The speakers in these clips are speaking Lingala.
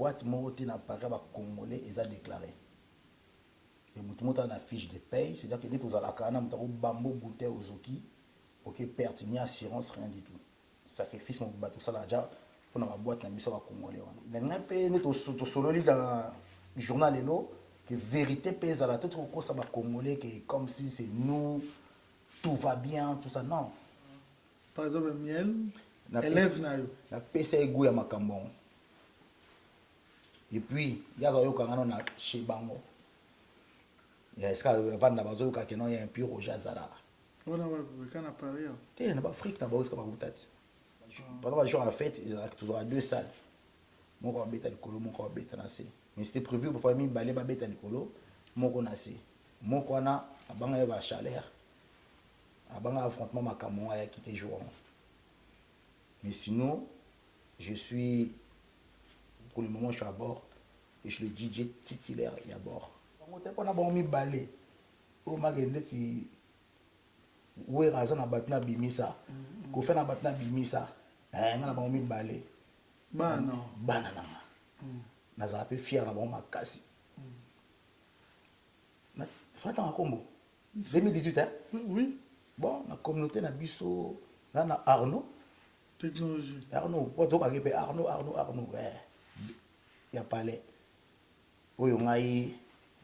boîte morte n'a pas congolais ils a déclaré et tout le monde a une fiche de paye, c'est-à-dire que nous avons la canne nous avons bambou goûter aux oki OK perte ni assurance rien du tout sacrifice mon bateau ça là déjà pour la boîte na biso ba congolais on n'a pas né to solo dans le journal Hello que vérité pèse à la tête au ça ba congolais que comme si c'est nous tout va bien tout ça non par exemple miel élève na yo na pesa ego ya makambo et puis il y a yo kangana na chez bango il y a ska vanda bazo ka kenon ya un pur au jazara on a kana pareil té na ba Afrique na ba ska ba kutati pendant le jour en fait ils ont toujours à deux salles mon ko beta likolo mon ko beta na se mais c'était prévu pour famille balé ba beta likolo mon ko na se mon ko na abanga ya ba chaleur abanga affrontement makambo ya quitté jour. Mais sinon, je suis, pour le moment, je suis à bord et je suis le DJ titulaire à bord. On a bon mis balai. Au magasin, où est Razan a battu na bimisa. Qu'on fait na battu na bimisa. On a bon mis balai. Banana. Banana. On a un peu fier na bon ma casse. Faites un combo. 2018 hein? Oui. Bon, la communauté na biso, là na Arnaud. Technologie. Arnaud, pourquoi tu as Arnaud, il y a parlé. Oui, on a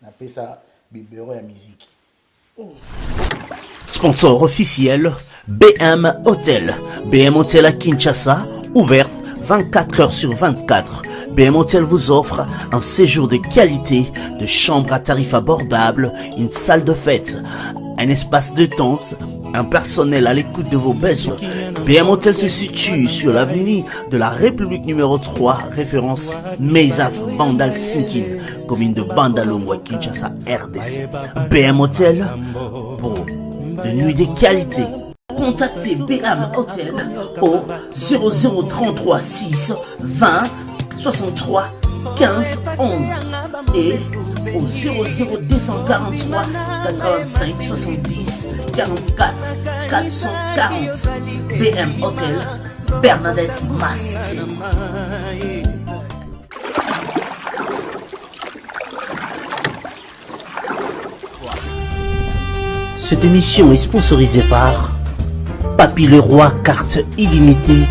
appelé ça biberon à musique. Sponsor officiel, BM Hotel. BM Hotel à Kinshasa, ouverte 24 heures sur 24. BM Hotel vous offre un séjour de qualité, de chambres à tarifs abordables, une salle de fête, un espace de tente, un personnel à l'écoute de vos besoins. BM Hotel se situe sur l'avenue de la République numéro 3, référence Meizaf Bandal Sinkin, commune de Bandalongwa, Kinshasa, RDC. BM Hotel pour de nuits de qualité. Contactez BM Hotel au 0033 6 20 63 15 11 et au 00243 85 70 44 440. BM Hotel, Bernadette Massé. Cette émission est sponsorisée par Papy Leroy, carte illimitée.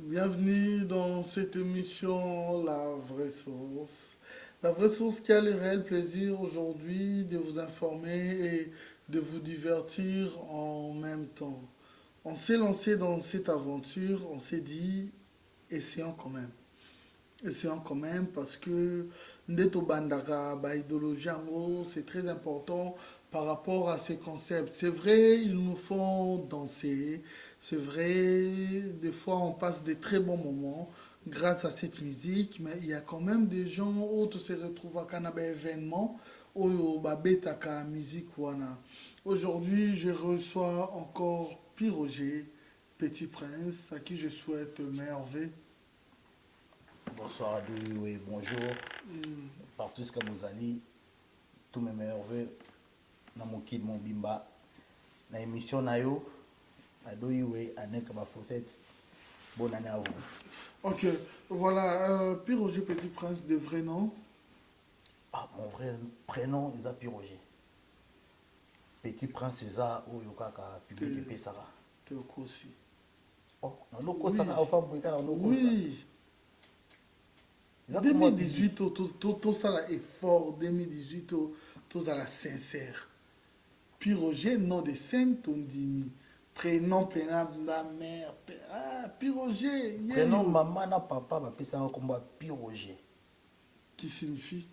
Bienvenue dans cette émission La Vraie Source. La Vraie Source qui a le réel plaisir aujourd'hui de vous informer et de vous divertir en même temps. On s'est lancé dans cette aventure, on s'est dit, essayons quand même. Essayons quand même parce que Ndeto Bandara, idéologie en gros, c'est très important par rapport à ces concepts. C'est vrai, ils nous font danser. C'est vrai, des fois on passe des très bons moments grâce à cette musique, mais il y a quand même des gens où se retrouvent à un événement où babetaka musique wana. Aujourd'hui, je reçois encore Piroger, Petit Prince, à qui je souhaite merveille. Bonsoir à tous et bonjour. Partout ce que vous allez, tous mes meilleurs vœux. Dans mon kid, mon bimba. Dans l'émission Nayo, à Doyoué, à Nekaba Fossette. Bonne année à vous. Ok, voilà, Piroger Petit Prince, de vrai nom. Ah, mon vrai prénom, c'est Piroger. Petit Prince, c'est ça, où il y a public et Pessara. Théoko aussi. Oh, non, non, ça, oui. 2018, tout ça là est fort. 2018, tout ça là sincère. Piroger, nom de scène, ton dimi. Prénom, prénom de la mère. Ah, Piroger. Prénom, maman, na papa, va ça comme Piroger. Qui signifie?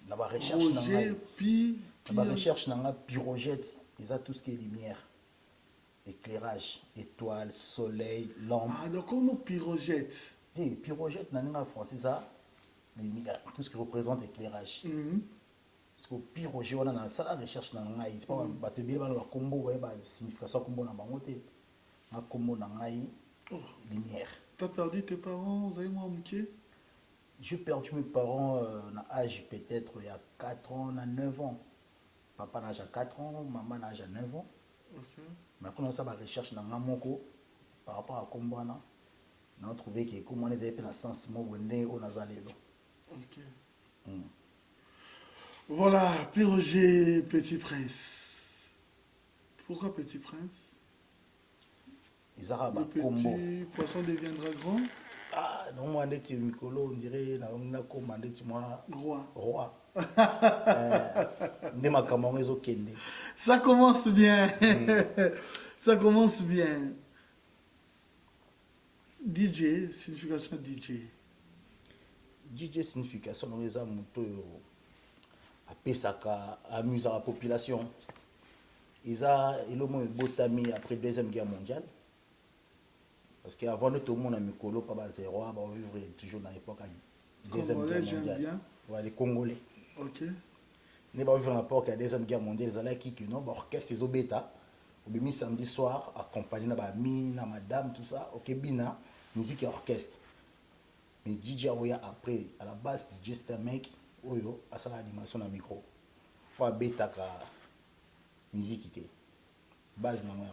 La recherche, Roger, la recherche, Pirogette, ils ont tout ce qui est lumière. Éclairage, étoiles, soleil, lampe. Ah, donc on nous Pirogette. Et Pirogette, en français, ça, tout ce qui représente éclairage. Parce que Piroger, on a ça, la recherche, c'est pas un combo, signification combo dans un combo dans lumière. T'as perdu tes parents, vous avez moi amitié? J'ai perdu mes parents à l'âge peut-être il y a 4 ans, à 9 ans. Papa n'a à 4 ans, maman n'a à 9 ans. Okay. Mais quand on a ça, la recherche dans un moko par rapport à Kombana. On a trouvé que comment les avaient dans le sens où on a zalelo. Ok. Voilà, Piroger, Petit Prince. Pourquoi Petit Prince? Ils ont Le un combo. petit poisson deviendra grand. Ah, non, moi, on dirait, on a commandé, moi, Roi. roi. Ndema Cameroun, ils ont kende. Ça commence bien. Ça commence bien. DJ, signification DJ. DJ signification, on les a monté à Pesaka, à amuser la population. Ils ont botami après la Deuxième Guerre mondiale. Parce qu'avant, tout le monde a mis colo, pas zéro, on vivre toujours dans l'époque de la Deuxième Guerre mondiale. Bien. Ouais, les Congolais. Ok. Nous avons vu l'époque de la Deuxième Guerre mondiale, ils allaient qui non, l'orchestre, ils ont bêta. Au mis samedi soir, accompagné de mina, madame, tout ça, ok, bina, musique et orchestre. Mais DJ Oya après, à la base, DJ c'était un mec, Oyo, à sa animation dans le micro. Il faut bêta la musique qui était. Base dans le monde.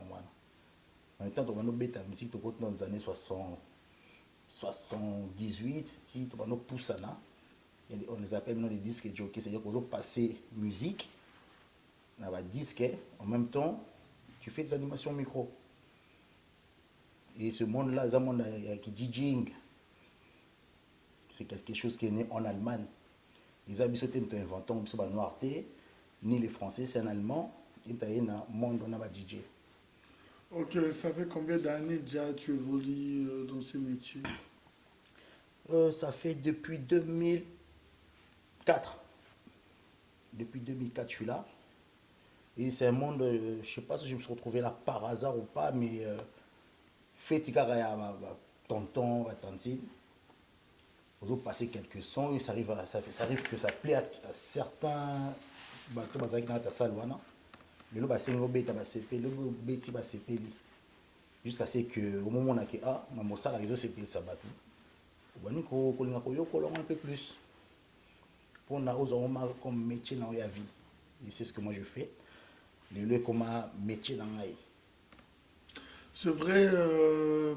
En même temps, on a bêta la musique dans les années 60, 78, si on a poussé là. On les appelle maintenant les disques jockeys, c'est-à-dire qu'on a passé musique, on a disque, en même temps, tu fais des animations micro. Et ce monde-là, c'est un monde qui DJing. C'est quelque chose qui est né en Allemagne. Les habitants ont inventé, ils sont noireté, ni les Français, c'est un Allemand, ils ont un monde où on a DJ. Ok, ça fait combien d'années déjà tu évolues dans ce métier? Ça fait depuis 2004. Depuis 2004, je suis là. Et c'est un monde, je ne sais pas si je me suis retrouvé là par hasard ou pas, mais fait tonton, tantine. Vous avez passé quelques sons et ça arrive que ça plaît à certains bateaux dans la salle. Le lot c'est un bêta CP, le bêti CP jusqu'à ce que au moment où on a que ah, ma salle réseau CP ça bateau. On va un peu plus. Pour nous avoir comme métier dans la vie. Et c'est ce que moi je fais. Le lieu comme métier dans la vie. C'est vrai,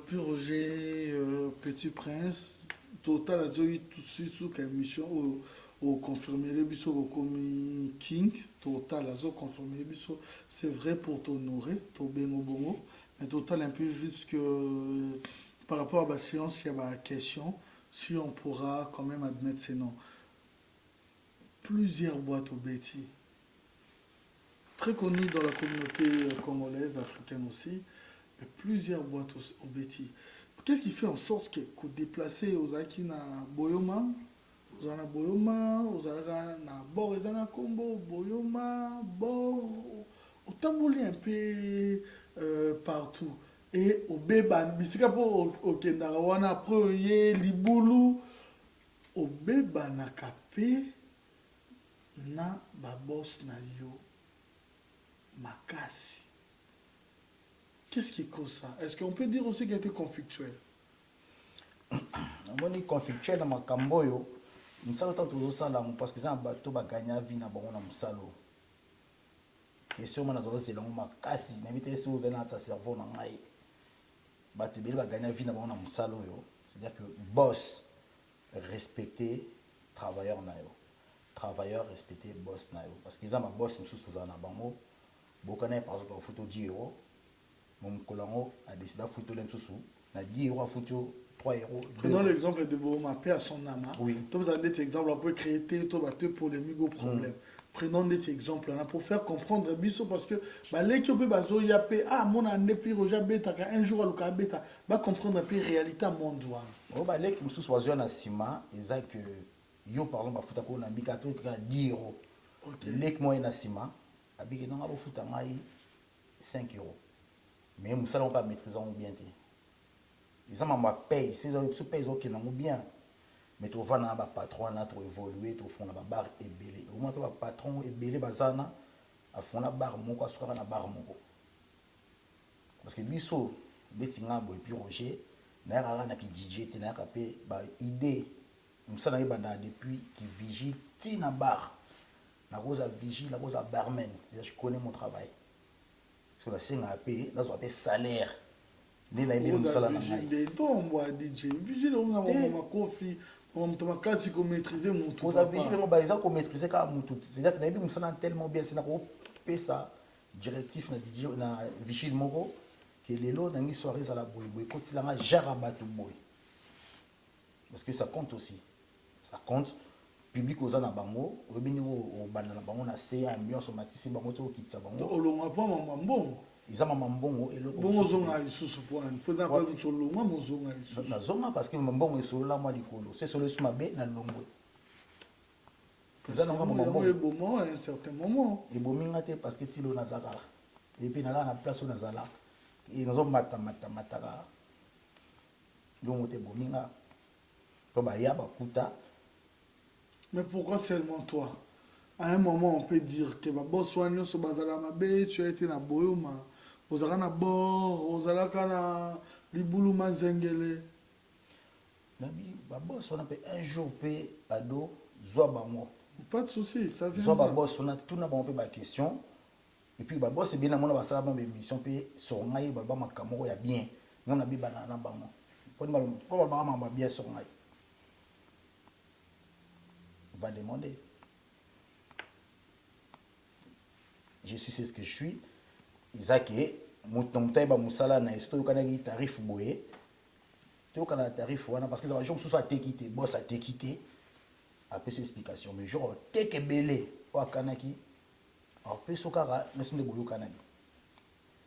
Piroger, Petit Prince, total a dit tout de suite sur quelle mission au confirmer les bisous comme King, total a confirmé les bisous. C'est vrai pour t'honorer, ton bengo bongo, mais total un peu juste que par rapport à la science, il y a une question, si on pourra quand même admettre ces noms. Plusieurs boîtes au Betty, très connues dans la communauté congolaise, africaine aussi, mais plusieurs boîtes au Betty. Qu'est-ce qui fait en sorte que déplacer aux Aki na Boyoma, aux Ana Boyoma, aux Ana na Bor, aux Ana Combo, Boyoma, Bor, au Tamboli un peu partout. Et au Béban, bisika pour au Kendarawana, après Libulu, au Béban na Kapé, na babos na yo makasi. Qu'est-ce qui cause ça? Est-ce qu'on peut dire aussi qu'il a été conflictuel? On est conflictuel dans ma camboyo. Nous sommes tant aux salons parce que c'est un bateau qui gagne la vie dans le salon. Et si on a des gens qui cassent, n'invitez si vous avez un cerveau dans l'ail. Bateau qui gagne la vie dans le salon. C'est-à-dire que boss respecter travailleur naïo. Travailleur respecter boss naïo. Parce qu'ils ont un boss qui est dans bango. Beaucoup par exemple au photo 10 euros. Mon colonel a décidé de foutre les sous. On a 10 euros à foutre 3 euros. Prenons l'exemple de Bouma, paix à son âme. Oui. Vous avez des exemples, on peut créer des polémiques au problème. Prenons des exemples pour faire comprendre Bisso parce que les qui peuvent mon année plus roja bêta un jour à l'oka bêta va comprendre un peu la réalité mondiale. Les qui me sont choisis en Sima, ils ont que yo par exemple foutre ko na bikato ka 10 euros. Les qui moi en Sima, abiki na ba foutre 5 euros. Mais nous ne pas maîtriser bien. Ils ont ma paye, si ils payent ok non bien. Mais tu vas dans le patron là pour évoluer, tu fais la barre et belé. Au moins le patron et belé bazana à fond la barre mon quoi soit la barre mon. Parce que biso betinga boy puis Roger na ra na ki DJ te na kapé ba idée. Nous ça na banda depuis qui vigile tina bar. La rose vigile, la rose barman. Je connais mon travail. Parce que la scène a payé, là, on appelle salaire. nde nayebi mosala na ngai Vigile to mbwa DJ vigile on a mama kofi on toma classe ko maîtriser mon tout oza vigile ngo baza ko maîtriser ka mutu c'est-à-dire que nayebi mosala tellement bien c'est na ko pesa directif na DJ na vigile moko que lelo nangi soirée za la boy boy kotilanga jara batu boy parce que ça compte aussi ça compte public oza na bango obini o banda na bango na se ambiance matisi bango to kitsa bango olonga pa mama mbongo ils ont maman bongo et le bongo zonga lisusu point pona pas solonga mo zonga lisusu na zonga parce que maman bongo solo la moi likolo c'est solo suma be na longwe ils ont maman bongo et bon à un certain moment et bominga te parce que tilo nazaka et puis na place où nazala et nous avons mata donc te bominga to ba ya ba kuta. Mais pourquoi seulement toi? À un moment, on peut dire que boss soignant sur bazala mabe, tu as été na boyoma, ozala na bord, ozala kana libulu mazengele. Nabi ba boss on appelle un jour pe ado zoa bango. Pas de souci, ça vient. Zoa ba boss on a tout na bango pe ba question. Et puis ba boss c'est bien na mona ba sala ba émission pe sur ngai ba makamoko ya bien. Ngam na bi banana bango. Pour ba bien sur ngai. Va demander. Je suis ce que je suis. Isaac, Moutaïba Moussala na esto kana ki tarif boye. To kana tarif wana parce que ça jour sous ça t'es quitté, boss a t'es quitté. Après cette explication, mais genre t'es que belé ou kanaki. Après ce kara, laisse-nous boyo kanaki.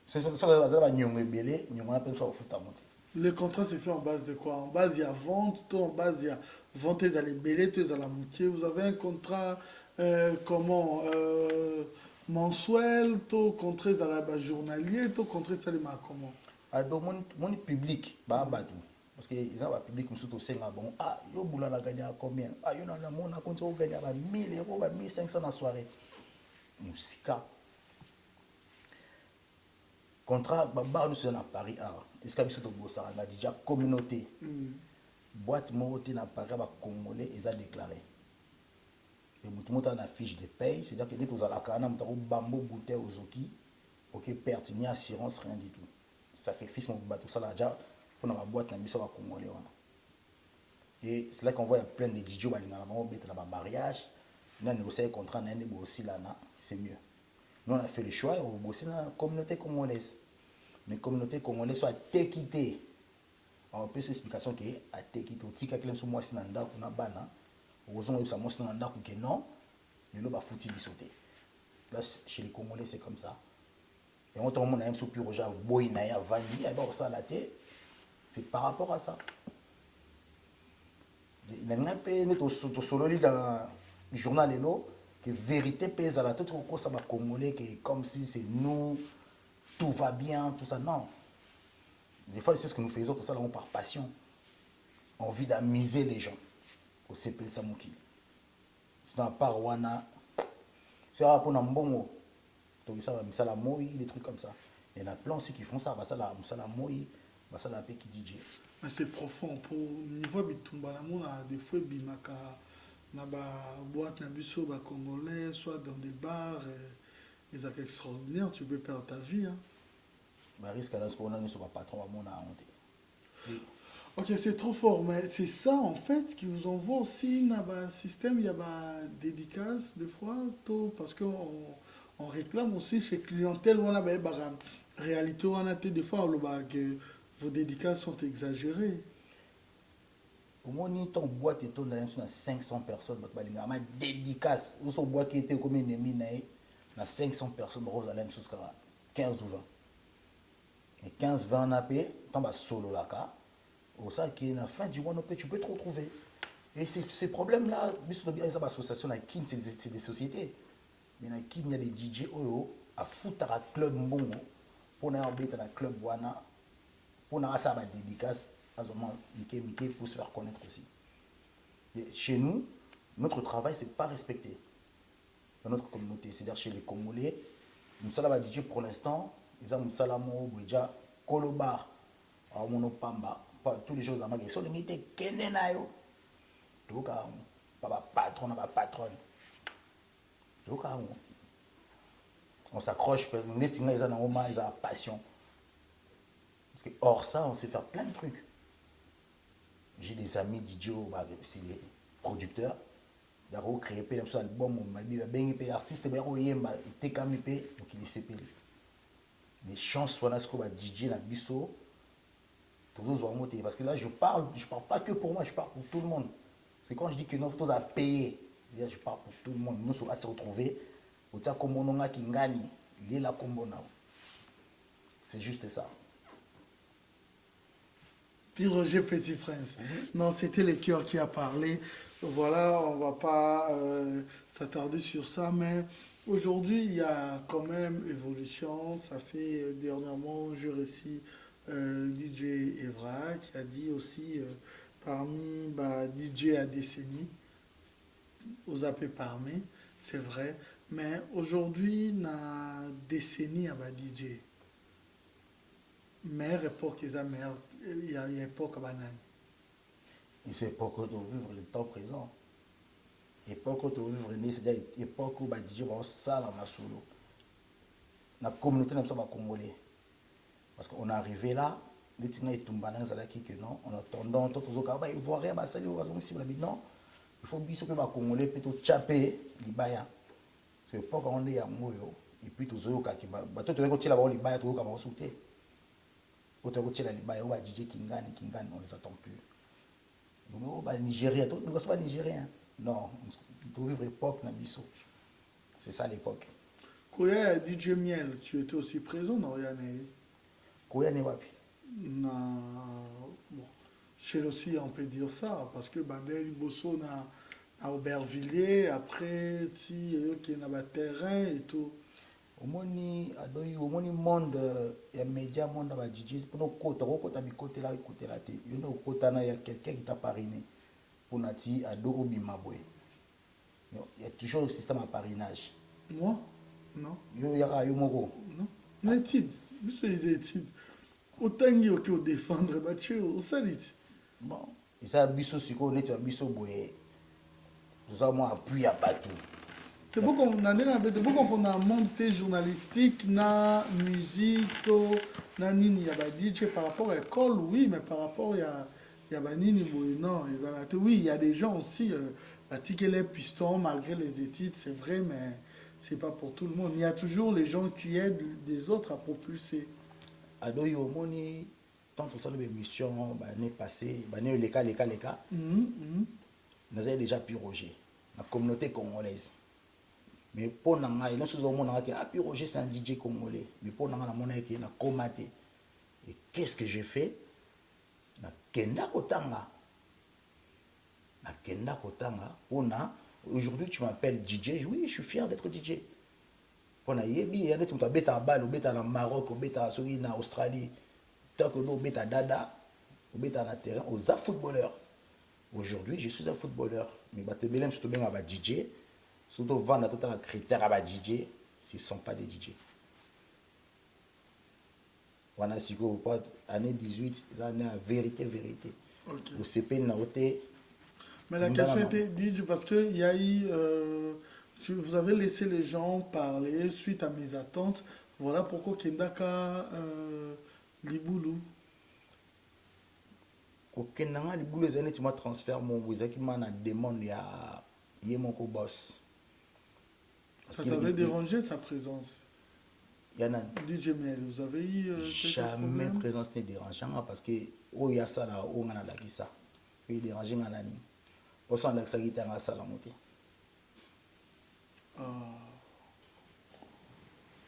C'est ça va nyongo belé, nyongo na penso futa monter. Le contrat c'est fait en base de quoi? En base il y a vente, en base il y a vente dans les bélés, dans la moitié. Vous avez un contrat comment mensuel, tout contrat dans la journalier, tout contrat ça les marque comment? Alors mon public ba batu parce que ils ont un public comme surtout senga bon ah yo boula la gagner combien ah yo na mon a compte gagner ba 1000 euros ba 1500 na soirée musika contrat ba nous sommes à Paris est-ce que biso to bossa na déjà communauté boîte moté na Paris ba congolais ils a déclaré et mutu na fiche de paye c'est-à-dire que dès que vous allez kana mutu bambo goûter aux oki OK perte ni assurance rien du tout sacrifice mon bateau ça là déjà pour la boîte na biso ba congolais et c'est là qu'on voit plein de DJ balingana bango bête na ba mariage na négocier contrat na ndebo aussi là c'est mieux. Nous on a fait le choix on bosser dans la communauté congolaise mais communauté congolaise soit t'équité on peut cette explication que a t'équité au tika klem sur moi si nanda kuna bana ozongo ça moi si nanda ku que non le lo ba fouti bisoté là chez les congolais c'est comme ça et on tombe on a un sous pur genre boy na ya vani et bon ça la tête c'est par rapport à ça il n'a pas net solo dans le journal Hello que vérité pèse à la tête au ça va congolais que comme si c'est nous tout va bien tout ça non des fois c'est ce que nous faisons tout ça là par passion envie d'amuser les gens au CP de Samouki sinon à part wana c'est pour na mbongo donc ça va misala moi des trucs comme ça il y en a plein aussi qui font ça va ça là misala moi va ça la paix qui DJ mais c'est profond pour niveau bitumba la mona des fois bimaka na ba boîte na biso ba congolais soit dans des bars les actes extraordinaires tu peux perdre ta vie hein. Bah risque à ce qu'on a sur patron à mon honte. Ok c'est trop fort mais c'est ça en fait qui vous envoie aussi na ba système il y a ba dédicace des fois tout parce que on réclame aussi chez clientèle on a ba réalité on a des fois le ba que vos dédicaces sont exagérées. Comment ni ton boîte et ton dans 500 personnes balinga ma dédicace ou son boîte qui était comme ennemi na 500 personnes rose à la même chose 15 ou 20 et 15 20 na paix tant ba solo là ka au ça qui est la fin du mois tu peux te retrouver et ces problèmes là biso bien ça association na kin c'est des sociétés mais na kin il y a des DJ oyo à foutre à club mbongo pour na embêter na club wana pour na ça ba dédicace Mickey pour se faire connaître aussi. Et chez nous, notre travail, c'est pas respecté dans notre communauté. C'est-à-dire chez les Congolais, Moussala va DJ pour l'instant, ils ont Moussala Mo, Bouja, Kolobar, Monopamba, tous les choses à ma gueule. Ils sont limités, Kenenayo. Donc, pas patron, pas patronne. Donc, on s'accroche, ils ont passion. Parce que hors ça, on sait faire plein de trucs. J'ai des amis DJ, c'est des producteurs. Ils ont créé un album, des artistes, ils ont été comme donc il est CP. Les chances sont là, DJ, na biso. Parce que là, je parle pas que pour moi, je parle pour tout le monde. C'est quand je dis que nous, tous à payer. Je parle pour tout le monde. Nous sommes à se retrouver. Il est là comme c'est juste ça. Puis Roger Petit Prince. Non, c'était le cœur qui a parlé. Voilà, on ne va pas s'attarder sur ça, mais aujourd'hui, il y a quand même évolution. Ça fait dernièrement, je récite DJ Evra qui a dit aussi parmi DJ à décennie, aux AP parmi, c'est vrai. Mais aujourd'hui, na décennie à DJ. Mère époque, il y a une époque à banane. Et c'est époque de vivre le temps présent. Époque de vivre, c'est-à-dire époque où DJ va ça dans la solo. La communauté n'a pas congolais. Parce qu'on est arrivé là, les gens qui tombent que non, on attendant, tout le monde ils voient rien, ça non. Il faut bien que les Congolais puissent chaper les baïas. C'est pas quand on est à Moyo. Et puis tous les gens qui tout le monde qui là-bas les baïas, tout le monde qui va sauter. Tout le monde qui là les baïas, on va DJ Kingani, on les attend plus. Donc on Nigérien, tout le monde pas Nigérien. Non, on doit vivre l'époque na biso. C'est ça l'époque. Koya DJ Miel, tu étais aussi présent dans Yanné. Koya n'est wapi. Bon, chez aussi on peut dire ça parce que Bandel Bosso à Aubervilliers après si qui na ba terrain et tout. Au monde ya média monde ba DJ pour kota bi côté là té. Yo kota na ya quelqu'un qui t'a parrainé pour nati ado obimabwe. Il y a toujours le système à parrainage. Moi? Non. Yo yaka yo moko. Non. Mais études, les études. Autant qu'il faut défendre Mathieu, au salit. Bon, et ça biso siko net biso boye. Nous avons appui à bateau. C'est beaucoup qu'on a monté journalistique, na musique, na nini ya ba DJ par rapport à l'école, oui, mais par rapport à ba nini non, oui, il y a des gens aussi pratiquer les pistons malgré les études, c'est vrai, mais c'est pas pour tout le monde. Il y a toujours les gens qui aident les autres à propulser. Adoyo moni tant que ça l'émission l'année passée, l'année les cas. Nous avons déjà pu Roger, la communauté congolaise. Mais pour nous, il y a des gens qui ont Roger, c'est un DJ congolais. Mais pour nous, il y a comaté. Et qu'est-ce que j'ai fait? Na kenda kotanga. Aujourd'hui, tu m'appelles DJ. Oui, je suis fier d'être DJ. Pour nous, il y a des gens qui ont été à Bâle, au Maroc, au Australie. Tant que nous, on à Dada, on est à terrain, aux footballeurs. Aujourd'hui, je suis un footballeur. Mais je suis bien un DJ. Surtout vendre tout un critère à DJ, ce ne sont pas des DJ. On a su que l'année 18, l'année vérité. Okay. Au CP, Naoté. Mais la question était DJ parce qu'il y a eu. Vous avez laissé les gens parler suite à mes attentes. Voilà pourquoi Kendaka Liboulou. Kendaka Liboulou, les années, tu m'as transféré mon bousaki, qui m'a demandé à mon boss. Ça t'avait dérangé sa présence? Il y en a. DJ Miel, vous avez eu jamais présence n'est dérangeant parce que il y a ça là, on a la ça. Il dérange en année. On sent la guitare à ça la montée.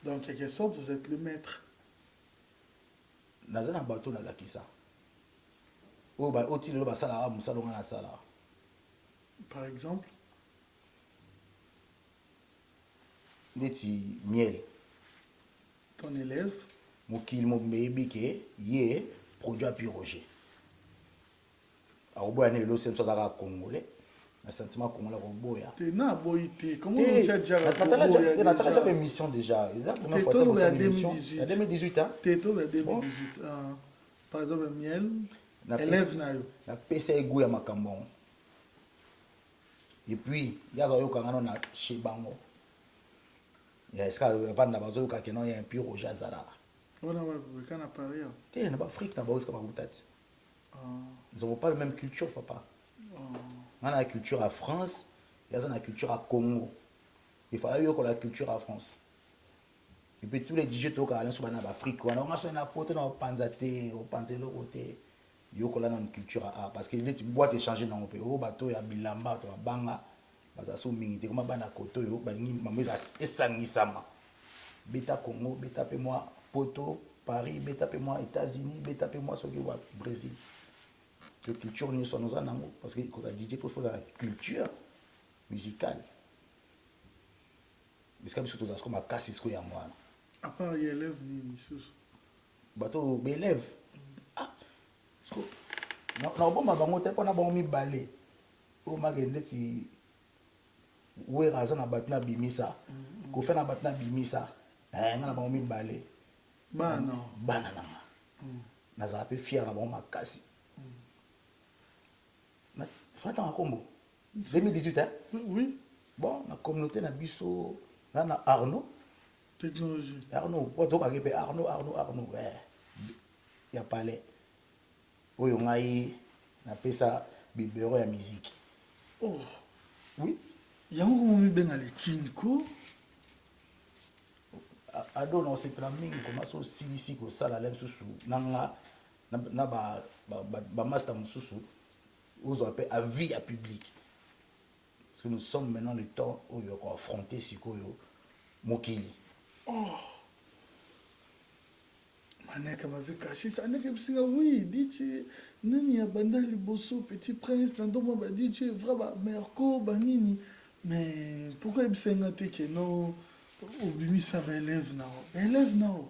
Dans quelque sorte, vous êtes le maître. Dans un bateau na la ça. Au tilo ba sala musalo ngana sala. Par exemple. Neti Miel. Ton élève. Mokil mo baby ke yé produit à Roger. A boya ne lo sem so za congolais. Un sentiment congolais au boya. T'es na boité. Comment tu as déjà la émission déjà. Exactement. T'es tombé en 2018. En 2018 hein. T'es tombé en 2018. Par exemple Miel. Élève na yo. Na PC goût ya makambo. Et puis il y a zo kangana na chez bango. Il y a ce qu'il y a un Roger Azara. Voilà, ouais, quand on a parlé. T'es en Afrique, t'as aussi comme nous n'avons pas la même culture, papa. On a la culture à France, et on a la culture à Congo. Il fallait que la culture à France. Et puis tous les DJ qui sont en Afrique, on a sur la pote, on pense à thé, on pense à l'autre côté. Il y a une culture à parce que les boîtes échangées dans le pays, au bateau, il y a Bilamba, il y a Banga, il y a Souming, comme il y a Koto, il y a Sangisama. Beta Congo, beta moi Poto, Paris, beta moi États-Unis, beta moi Brésil. La culture nous sommes en amour parce que quand on DJ pour faire la culture musicale. Mais c'est comme si tout ça comme à Cassisco et à moi. À part les élèves, ni sous. Bateau, élève. Ah, non, bon, ma bango, t'es pas na bon mi balé. Au magasin, tu où est raza na batna bimisa. Ko fait na batna bimisa. Na bon mi balé. Bah non. Banana. Na za pe fier na bon ma kasi. Na fata na combo. 2018 hein? Oui. Bon, la communauté na biso na Arnaud. Technologie. Arnaud, quoi donc Arnaud, ouais. Il y a parlé. Oui, on a eu, on appelle ça biberon à musique. Oh. Oui. Il y a un moment bien à l'équinco. Ado non c'est plan mingi comment ça aussi ici que ça la lème sous nanga na ba master mususu aux appelle à vie à public. Parce que nous sommes maintenant le temps où il y a affronter sikoyo mokili. Oh. Maneka m'avait caché ça. Maneka me oui, DJ, nani ya bandali bosso, Petit Prince, nandoma ba DJ, vraiment, merco, banini. Mais pourquoi il me dit que non, obimi ça élève now.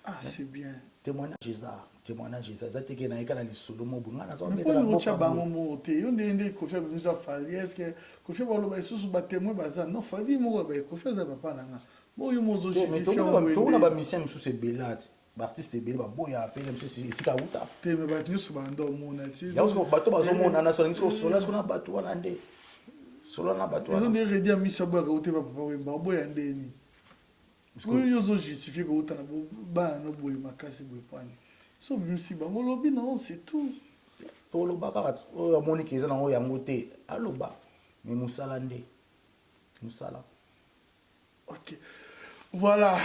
Ah, c'est bien. Témoignage ça. Ça te que na ekana li solo mo bunga na zo mais mettre quand la on boca. tient bango moté, on dit qu'on fait ça fali, est-ce que qu'on fait voir le sous ba témoin baza non fali mo ba qu'on fait ça papa nanga. Bon yo mozo Mais tout le monde va mission sous ces bellats. Artiste belé ba boya appeler monsieur c'est ka uta. Te me ba nyo so ba ndo mona ti. Ya usko bato bazo mona na so ngiso sola so na bato wana nde. Sola na bato On wana. est ready à misa ba ka uta papa wemba boya ndeni. Oui, yo zo justifier que uta na ba no boy makasi boy pani. So bimsi ba ngolobi non c'est tout. Pour le baka o ya moni keza na o ya ngote aloba. Mais musala nde. Musala. Ok. Voilà,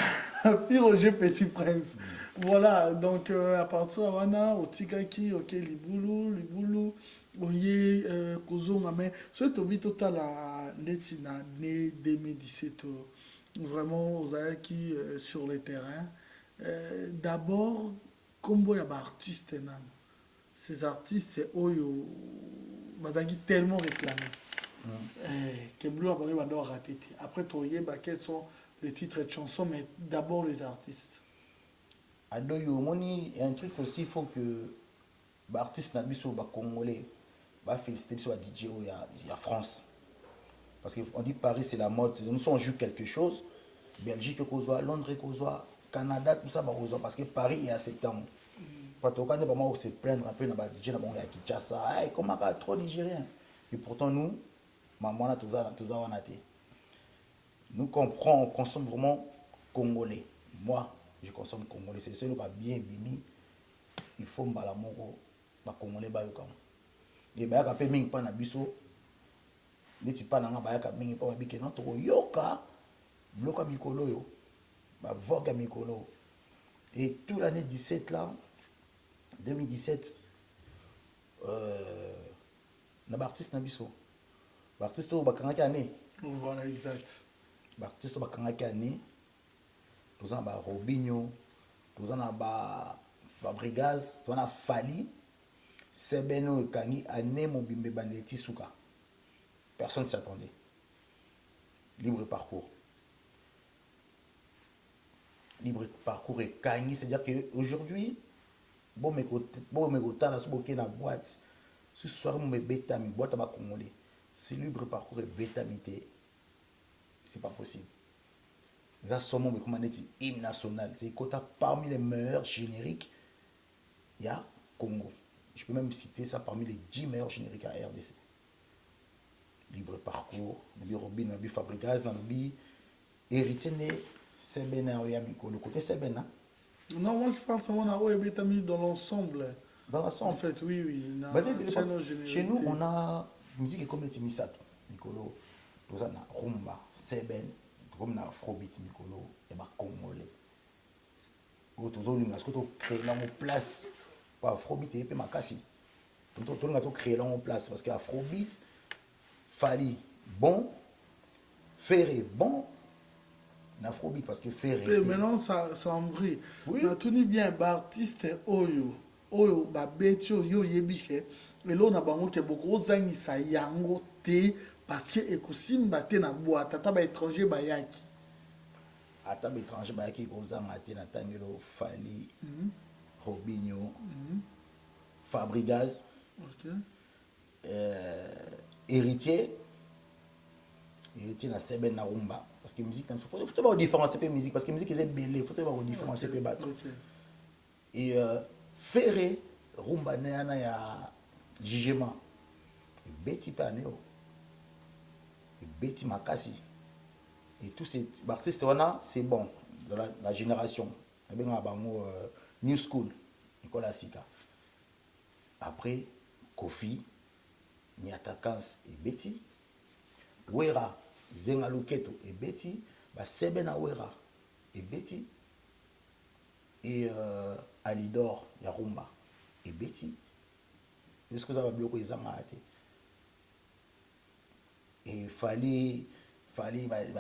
Roger Petit Prince. Voilà, donc à partir de là, au Tigaki, ok, Liboulou, Oye, Kozo, mais ce tobi total à Netina, né 2017, vraiment aux qui sur le terrain. D'abord, comme il y a des artistes, ces artistes, Oyo, ils tellement réclamé. Que Blue a raté. Après, quels sont les titres de chansons, mais d'abord les artistes. Adoyo, moni, il y a un truc aussi, il faut que l'artiste nabiso ba congolais va féliciter sur la DJ il y a France. Parce qu'on dit Paris c'est la mode, nous sommes joue quelque chose, Belgique causois, Londres causois, Canada tout ça va causois parce que Paris est à septembre. Quand on est vraiment se plaindre un peu dans la DJ na bon ya Kinshasa, hey, comment il y a trop nigérien. Et pourtant nous, maman na tout ça on a été. Nous comprenons, on consomme vraiment congolais. Moi, je consomme congolais. C'est celui qui a bien bimi. Il faut que les congolais soient comme ça. Et bien, quand on a pas na biso, les petits pas na ba ka mingi pa bike non to yoka bloka mikolo yo. Ba voga mikolo. Et toute l'année 17 là, 2017 na ba artiste na biso. Ba artiste ba kangaki année. Voilà, exact. Artiste bakangaki année toza na Robinho toza na Fabregas toza na Fali Sebeno ekangi année mobimbe bandeti suka personne s'y attendait. Libre parcours ekangi, c'est-à-dire que aujourd'hui bon mekota na soboke na boîte ce soir mo betami boîte ba congolais c'est libre parcours et bétamité. C'est pas possible. Là, seulement, mais comment dit hymne national. C'est parmi les meilleurs génériques. Il y a Congo. Je peux même citer ça parmi les 10 meilleurs génériques à RDC. Libre parcours, Nabi Robin, Nabi Fabregas, Nabi hérité de Sebena Oyamiko. Le côté Sebena, Non, moi je parle seulement à OEB mis dans l'ensemble. Dans En l'ensemble. fait, oui, oui. Chez nous, on a musique comme les Timisato, Nicolo, tout ça, na rumba, seben, comme na afrobeat, Nicolo, et bah congolais. Tout ça, on a créé là en place pour afrobeat et puis ma cassi. Tout le monde a créé là en place parce qu'afrobeat, fallait bon, ferré bon, afrobeat parce que ferré. Et maintenant, ça en brille. Oui. On a tout dit bien, artiste Oyo. Oyo, Betio, Yo Yebiche. Et là, on a beaucoup de gens qui sont yango te parce que ekosimba te na boîte, tata ba étranger ba yaki. Ata étranger ba yaki kozanga te na tangelo fali Robinho Fabregas Ok. héritier na seben na rumba parce que musique il faut pas différencier peu musique parce que musique est belé faut pas différencier peu bateau et ferré rumba na ya jugement et beti paneo et beti makasi et tous ces artistes là c'est bon dans la génération ben bango new school Nicolas Sika après Kofi Niatakans et Betty Wera Zenga Luketo et Betty Sebena Wera et Betty et Alidor Yarumba et Betty est-ce que ça va bloquer les amatés et fallait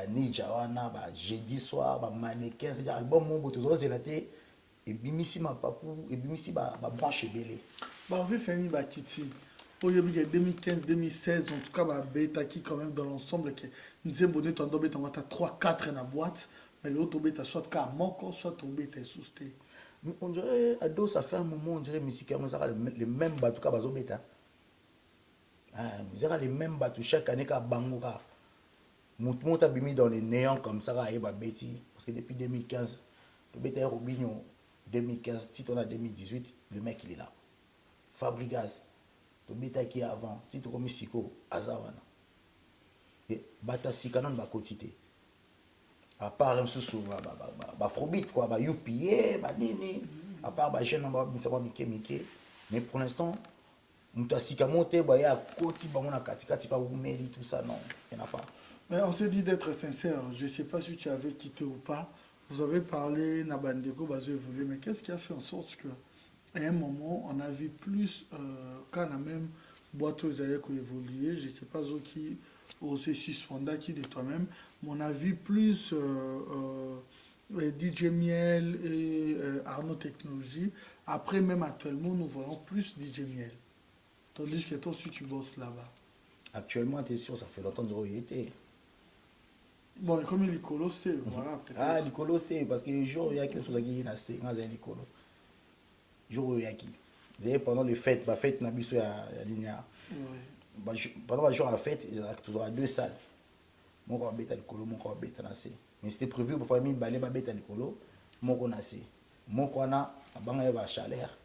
Ninja wana jeudi soir mannequin c'est album mon boto zelaté et bimisi ma papou et bimisi ba branche belé Bah, c'est un Bakiti. Pour 2015-2016, en tout cas, bah, bêta qui quand même dans l'ensemble, que nous disons bonnet, tu as 3-4 dans la boîte, mais l'autre bêta soit qu'à manque, soit ton bêta sousté. on dirait à dos ça fait un moment on dirait musique les mêmes bateaux ka bazo bêta ils les mêmes bateaux chaque année ka bango ka Mout a bimi dans les néants comme ça à Eba Betty parce que depuis 2015 le bêta Robinho 2015 si on a 2018 le mec il est là Fabregas le bêta qui est avant si tu comme Siko Azawana et bata sikanon ba quotité à part un sous ba afrobeat quoi ba UPA ba nini à part ba jeune ba misaba mike mais pour l'instant muta sikamonte ba ya koti bango na katikati ka umeli tout ça non il n'y en a pas. Mais on s'est dit d'être sincère. Je ne sais pas si tu avais quitté ou pas. Vous avez parlé, Nabandeko, Bazo évolué, mais qu'est-ce qui a fait en sorte que, à un moment, on a vu plus, quand on a même boîte aux allées qui évolué, je ne sais pas qui, au C6 Fonda, qui de toi-même, mais on a vu plus DJ Miel et Arnaud Technologie. Après, même actuellement, nous voyons plus DJ Miel. Tandis que toi aussi, tu bosses là-bas. Actuellement, tu es sûr, ça fait longtemps que j'ai été. Bon, comme il est colossé, voilà. Ah, il est colossé, parce que le jour où il y a quelque chose qui est assez, quand il est colossé. Le jour où il y a qui. Pendant les fêtes, la fête, il y a linéaire. Pendant le jour de la fête, il y a toujours deux salles. Mon corps bête à l'écolo, mon corps bête à assez. Mais c'était prévu pour faire une balai bête à l'écolo, mon corps assez. Mon corps a un chaleur.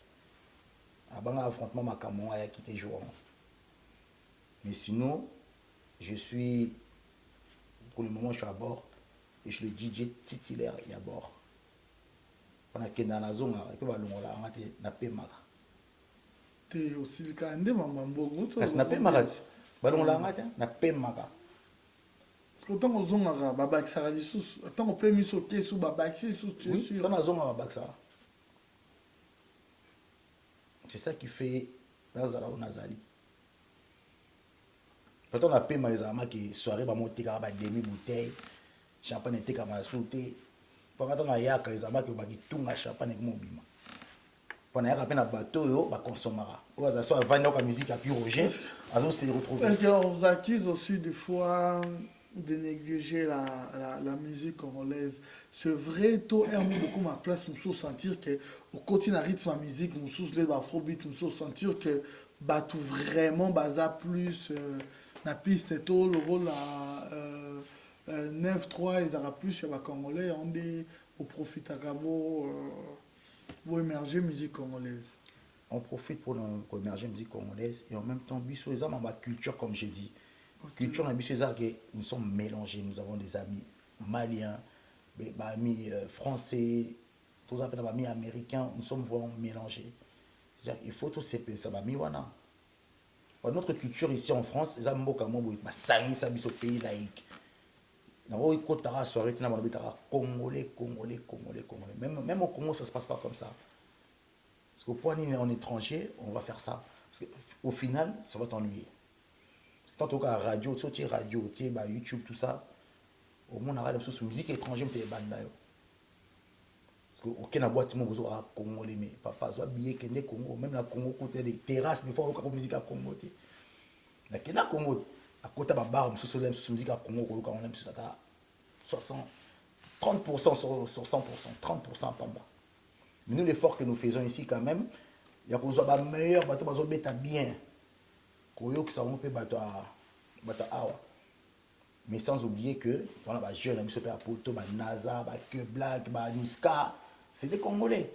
Un affrontement, ma camon a quitté jour. Mais sinon, je suis. Pour le moment, je suis à bord et je suis le DJ titulaire à bord. Pendant que dans la zone, je vais aller à Pemaka. Tu es aussi le cas de Mambo. Tu es à Pemaka. Je vais aller à Pemaka. Autant qu'on zone à Babak Saradisous, autant qu'on peut mettre sur pied sous Babak, tu es sûr. Dans la zone à Babak Sarah. C'est ça qui fait Nazala ou Nazali. Quand on a payé les amas qui soirée va monter à demi bouteille, champagne était comme à sauter. Pendant qu'on a yaka les amas qui va tout à champagne avec mon bima. Pendant qu'on a peine à bateau yo va consommer. Ou à ça vendre la musique à plus Roger, à se retrouver. Est-ce qu'on vous accuse aussi des fois de négliger la musique congolaise? C'est vrai, toi, et moi, beaucoup ma place, nous sentir que au continent rythme la musique, nous sommes les afrobeat, nous sentir que bah tout vraiment baza plus la piste et tout le rôle à 9-3 ils aura plus sur la congolais on dit au profit à Gabo pour émerger musique congolaise. On profite pour émerger musique congolaise et en même temps biso les ma culture comme j'ai dit. Okay. Culture na biso que nous sommes mélangés, nous avons des amis maliens, des amis français, tous appellent amis américains, nous sommes vraiment mélangés. Il faut tous séparer ça, notre culture ici en France, les amis ça au pays laïque. Soirée, Congolais. Même au Congo, ça ne se passe pas comme ça. Parce qu'au point où on est en étranger, on va faire ça. Parce qu'au final, ça va t'ennuyer. Parce que tant que radio, YouTube, tout ça, au moins on a la musique étrangère, on fait des bandes. Parce qu'aucun boîte, on a Congolais, mais papa, soit billet qui est Congo, même la Congo, côté des terrasses, des fois, on a musique à Congo. La Congo, à côté de la barre, on a musique à Congo, on a 60, 30% sur 100%, 30% à Pamba. Mais nous, l'effort que nous faisons ici, quand même, il y a qu'on soit meilleur, bateau bien. Qu'on y ça on peut bateau awa. Mais sans oublier que on a des jeunes, à Poto, NASA, Black, Niska, c'est des Congolais.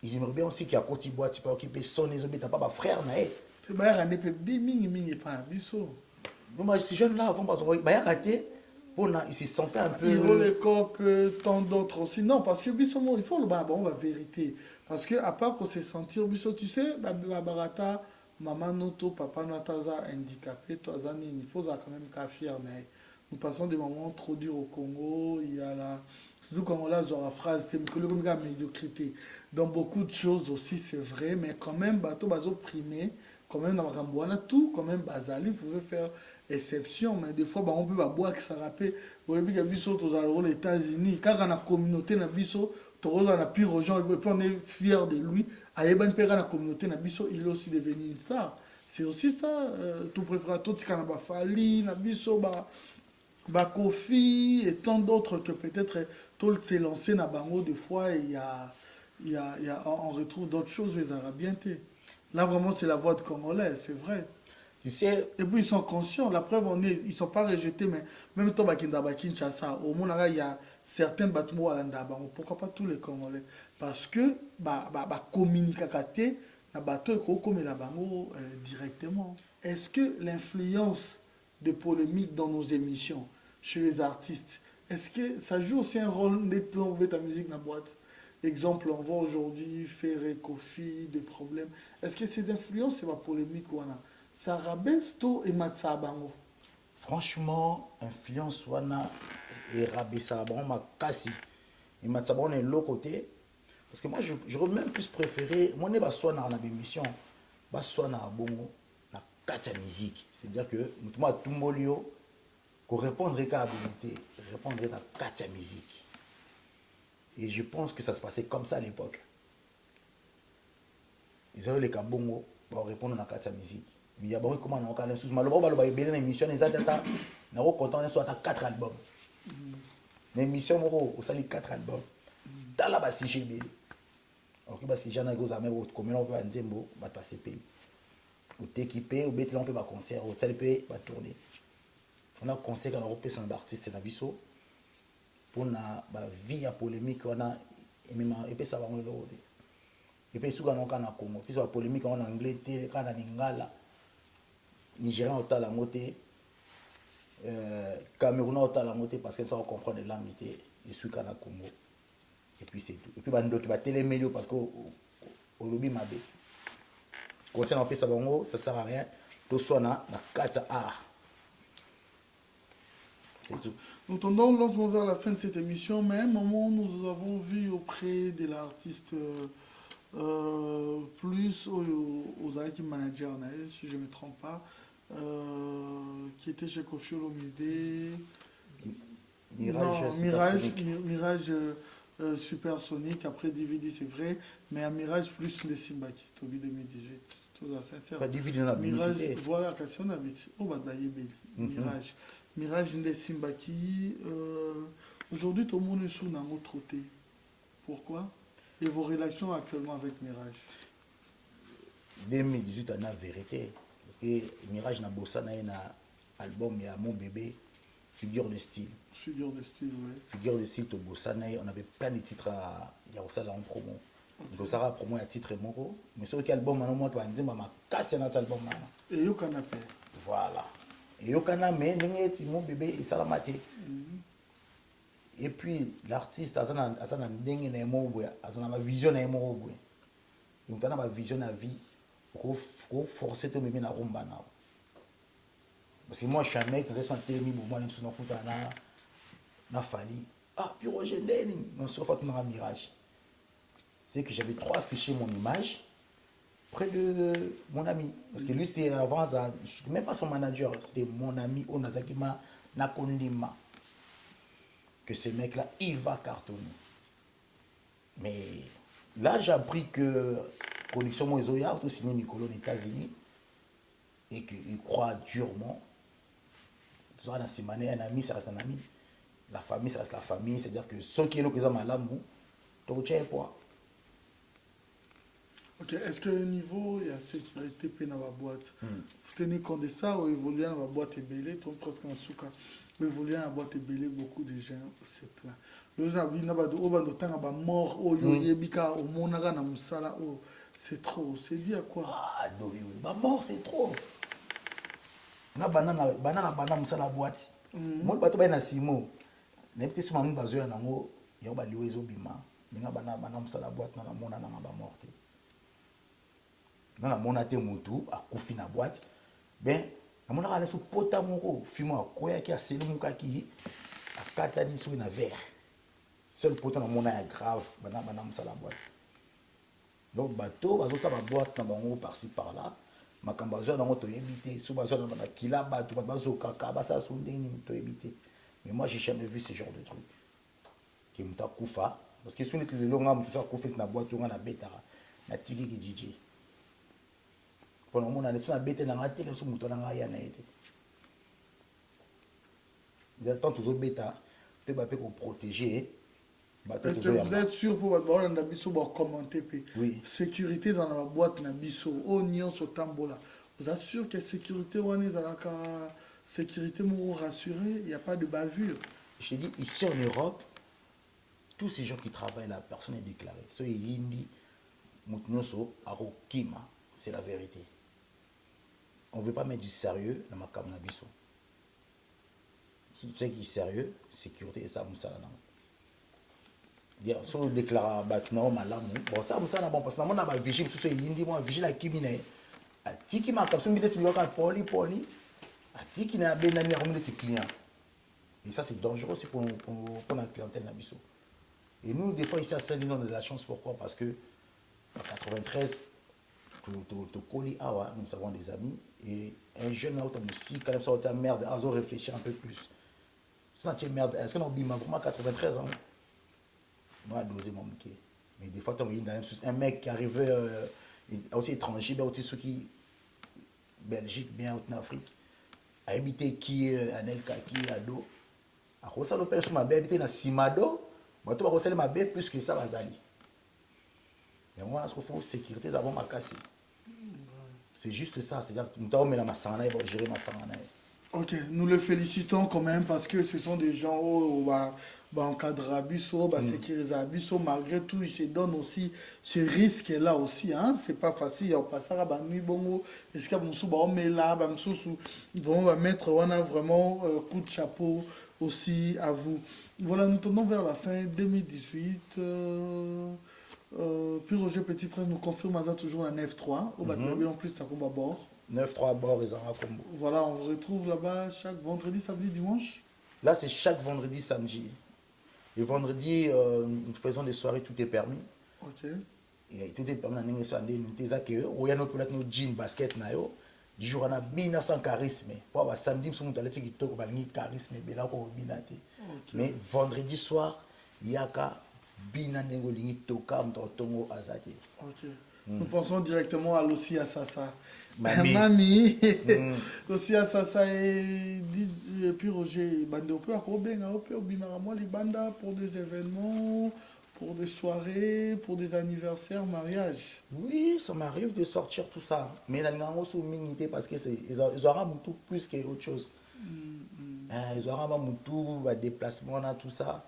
Ils aimeraient bien aussi qu'il y a Côte d'Ivoire, tu peux occuper son les autres, pas frère, mais. C'est pas un peu mingi pas biso. Non, ces jeunes-là, avant, parce que ils se sentaient un peu. Il vaut les coques, tant d'autres aussi. Non, parce que biso, il faut le bon, la vérité. Parce que à part qu'on se sentir biso, tu sais, barata, maman noto, papa notaza handicapé, toi il faut ça quand même qu'à fier, mais nous passons des moments trop durs au Congo. Il y a la surtout quand on a genre la phrase que le médiocrité. Dans beaucoup de choses aussi, c'est vrai, mais quand même, bateau bazo primé, quand même dans Rambouana, tout quand même Bazali pouvait faire exception, mais des fois on peut boire que ça rappelle. Vous voyez que biso aux États-Unis, quand on a communauté na biso, on a pire gens, et puis on est fier de lui. Ayeban père la communauté na biso, il est aussi devenu une star. C'est aussi ça, tout préfère tout quand on a Fali, na biso Kofi et tant d'autres que peut-être tout s'est lancé na bango des fois et on retrouve d'autres choses les Arabiens. Là vraiment c'est la voix de Congolais, c'est vrai. Tu sais, et puis ils sont conscients, la preuve ils ne sont pas rejetés, mais même toi Kinshasa, au monde il y a certains bâtiments à l'Andabango, pourquoi pas tous les Congolais? Parce que communiquer na bateau comme la bango directement. Est-ce que l'influence de polémique dans nos émissions chez les artistes, est-ce que ça joue aussi un rôle de ta musique dans la boîte? Exemple, on voit aujourd'hui Ferré, Kofi, des problèmes. Est-ce que ces influences, c'est ma polémique ou ça rabaisse tout et matza bango? Franchement, influence wana et rabaisse bango ma kasi. Et matza bango est l'autre côté. Parce que moi, j'aurais même plus préféré, moi, je ne suis pas dans l'émission, je suis dans bongo, la katia musique. C'est-à-dire que, moi, tout le monde, pour répondre à la habilité, répondre à la katia musique. Et je pense que ça se passait comme ça à l'époque. Ils avaient les kabongo pour répondre à la katia musique. Mais il y a beaucoup comment on a quand même sous malheureusement on va bien une émission les adultes n'a pas content soit à 4 albums. L'émission moro au sali 4 albums. Dans la bas si j'ai bien. Alors que bas si j'en ai gros amis autre comme on peut nzembo va passer pays. Ou t'équiper ou bête là on peut pas concert au sali peut va tourner. On a concert quand on peut sans artiste na biso pour na ba vie à polémique on a et puis ça va on le rodé. Et puis souvent on kana Congo puis ça polémique en anglais té kana lingala. Nigérian au talamoté, Camerounais au talamoté parce qu'ils savent comprendre les langues et suis Kana Congo. Et puis c'est tout. Et puis bando qui va télémédio parce qu'au lobby m'a bé. Concernant fait ça bongo, ça sert à rien. Tout soit na kata art. C'est tout. Nous tendons lentement vers la fin de cette émission, mais à un moment nous avons vu auprès de l'artiste plus aux artistes managers, si je ne me trompe pas. Qui était chez Kofi Olomide. Mirage Supersonique, après DVD c'est vrai, mais un Mirage plus les Simbaki, Tobi 2018, tout ça sincère. Pas DVD dans la publicité. Voilà, question d'habitude. Oh, bah, Mirage. Mirage les Simbaki. Aujourd'hui, tout le monde est sous dans notre côté. Pourquoi? Et vos relations actuellement avec Mirage? 2018, on a vérité. Parce que Mirage n'a bossa na album il y a mon bébé figure de style. Figure de style, oui. Figure de style to bossa na on avait plein de titres à il y a ça là en promo. Donc ça va promo à titre moko mais sur quel album maintenant moi tu vas dire ma casse dans cet album là. Et yo canapé. Voilà. Et yo canapé mais n'engeti mon bébé et salamate. Et puis l'artiste a sa ndenge na mo boya, a sa vision na mo boya. Il a ma vision na vie pour forcer to même na rumba na. Parce que moi je suis un mec, quand je suis en télémi pour moi les sous na fali. Ah, puis Roger Denning, non sauf à un mirage. C'est que j'avais 3 affichés mon image près de mon ami. Parce que lui, c'était avant, même pas son manager, c'était mon ami Onazakima Nakondima. Que ce mec-là, il va cartonner. Mais là, j'ai appris que Production Moïsoya a tout signé Mikolo aux États-Unis et qu'il croit durement. Tout ça, dans ces manières, un ami, ça reste un ami. La famille, ça reste la famille. C'est-à-dire que ceux qui ont le malade, tu retiens quoi. Ok, est-ce que au niveau il y a sécurité dans la boîte? Vous tenez compte de ça ou évoluer dans la boîte est belé, ton presque en souka. Ou évoluer dans la boîte est belé, beaucoup de gens se plaignent. Le gens qui n'ont pas mort au yebika au monara na musala oh c'est trop, c'est dû à quoi? Ah non oui, bah mort c'est trop. Na banana musala boîte. Moi le bateau ba na simo. N'importe sur mamu bazo ya nango, yo ba liwe zo bima. Ninga banana musala boîte na mona na ba morte. Na mona te mutu akufi na boîte ben na mona ala so pota moko fimo akoya ki aseli muka ki akata ni so na verre seul pota na mona ya grave bana musala boîte donc bateau bazo sa ba boîte na bango par-ci par-là makambo bazo na ngoto yebité so bazo na ba kila bato bazo kaka basa so ndeni to yebité mais moi j'ai jamais vu ce genre de truc qui muta kufa parce que souvent les longs am tout ça kufa na boîte on na betara na tiki ki DJ. Pour le moment, on a des bêtes dans la tête, on a des bêtes dans la tête. Il y a tant de bêtes, tu peux protéger. Est-ce que vous êtes sûr pour votre commenter? Oui. Sécurité dans la boîte, oignon sur tambola. Vous êtes sûr que la sécurité, sécurité rassurée, il n'y a pas de bavure? Je dis, ici en Europe, tous ces gens qui travaillent là, personne n'est déclaré. So, il dit, c'est la vérité. On ne veut pas mettre du sérieux dans ma cannabis. Ce qui est sérieux, sécurité et ça, ça si on déclare maintenant, bon, ça, ça, bon, parce que moi, on a vigile, tout ça, il moi, vigile à qui mine. A tiki ma capsule, il y a poli, a tiki n'a bien ami à des clients. Et ça, c'est dangereux aussi pour la clientèle Nabiso. Et nous, des fois, ici à Saint-Denis, on a de la chance. Pourquoi? Parce que en 93, nous avons des amis et un jeune aussi quand même ça a merde à réfléchir un peu plus c'est une merde est-ce qu'on a bima vraiment 93 ans moi dosé mon mec mais des fois un mec qui arrivait aussi étranger aussi ceux qui Belgique bien en Afrique a habité qui en Elka qui à do à quoi ça l'opère sur ma belle habité dans Simado moi tu vas recevoir ma belle plus que ça va zali et moi ce qu'il faut sécurité avant ma casse. C'est juste ça, c'est-à-dire que nous avons ma sangana et gérer ma sangana. Ok, nous le félicitons quand même parce que ce sont des gens qui encadrent Abisso, sécurisent Abisso, malgré tout, ils se donnent aussi ce risque-là aussi. Hein? C'est pas facile, on passe à la nuit, bon, est-ce qu'ils vont mettre, on a vraiment coup de chapeau aussi à vous. Voilà, nous tournons vers la fin 2018. Puis Roger Petit Prince nous confirme toujours la 9-3 au Batman en plus ça combat bord 9-3 bord et Zara combo. Voilà, on vous retrouve là-bas chaque vendredi, samedi, dimanche. Là c'est chaque vendredi, samedi. Et vendredi nous faisons des soirées, tout est permis. Ok. Et tout est permis dans les soirées, nous sommes que on y a nos jeans, basket na yo. Du jour on a bina sans charisme. Pour samedi nous allons qui talk balni charisme bela ko binate. Mais vendredi soir il y a ka bina nengolingi toka mtotongo azate. Ok. Nous pensons directement à Lucia Sassa. Mami. Lucia Sassa et puis Roger Bande peut les bandas pour des événements, pour des soirées, pour des anniversaires, mariages. Oui, ça m'arrive de sortir tout ça. Mais dans le sous minité parce que ils auront tout plus que autre chose. Ils auront tout déplacement tout ça.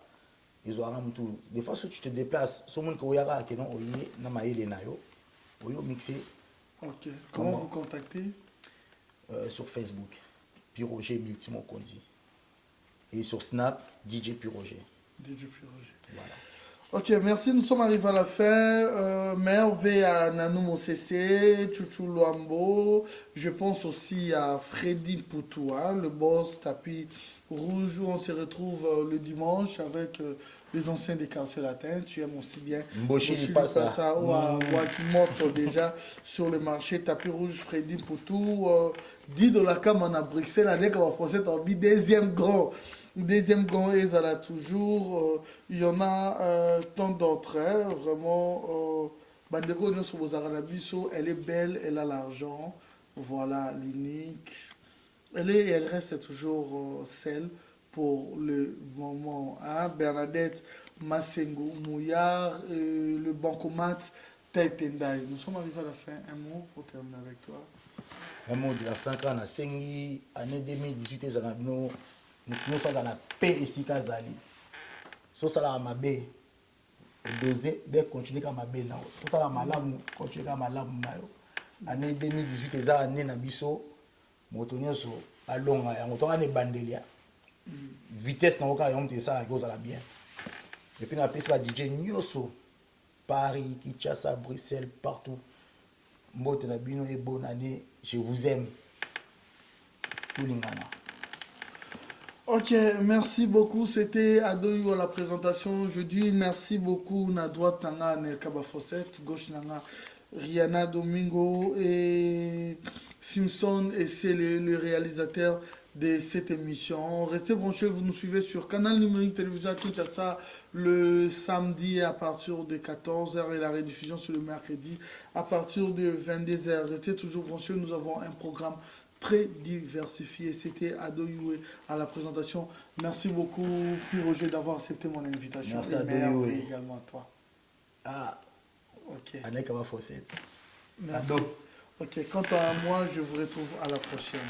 Ils auront tout. Des fois, si tu te déplaces, ce monde qui a que non, na maïle na yo, mixé. Ok. Comment vous contactez? Sur Facebook, Piroger Miltimo Kondi. Et sur Snap, DJ Piroger. DJ Piroger. Voilà. Ok, merci. Nous sommes arrivés à la fin. Merveille à Nanou Mosese, Chouchou Luambo. Je pense aussi à Freddy Poutoua, le boss tapis rouge, où on se retrouve le dimanche avec les anciens des quartiers latins. Tu aimes aussi bien Mboshi Mboshi Lipasa. Lipasa ou à Wakimoto déjà sur le marché. Tapis rouge, Freddy Poutou. Dit de la Cameroun à Bruxelles, avec un français, t'as envie deuxième grand. Deuxième gant, ils en a toujours. Il y en a tant d'autres. Vraiment, Bandeko Nyoso Bozaranabiso, elle est belle, elle a l'argent. Voilà, l'unique. Elle reste toujours celle pour le moment. Hein? Bernadette Massengo Mouillard, le bancomat Taitendai. Nous sommes arrivés à la fin. Un mot pour terminer avec toi. Un mot de la fin, quand on a Sengi, année 2018, nous sommes à la paix ici, Kazali. So ça la mabe, dosé, bien continuer comme mabe now. So ça la malam, continuer comme malam mayo. Année 2018, les années nabiso, motonio so, à longa, on tourne les bandelia. Vitesse na oka yom te ça la cause à la bien. Et puis on appelle ça DJ Nyoso, Paris, Kinshasa, Bruxelles, partout. Mbote na bino et bonne année, je vous aime. Tout l'ingana. Ok, merci beaucoup. C'était Adoyou à la présentation. Je dis merci beaucoup. Na droite nanga Nelkaba Fawcett, gauche nanga Rihanna Domingo et Simpson, et c'est le réalisateur de cette émission. Restez branchés, vous nous suivez sur Canal Numérique Télévision à Kinshasa le samedi à partir de 14h et la rediffusion sur le mercredi à partir de 22h. Restez toujours branchés, nous avons un programme très diversifié. C'était Adoyoué à la présentation. Merci beaucoup, Piroger, d'avoir accepté mon invitation. Merci et Adoyoué. Également à toi. Ah, ok. Avec ma Fawcett. Merci. Ado. Ok, quant à moi, je vous retrouve à la prochaine.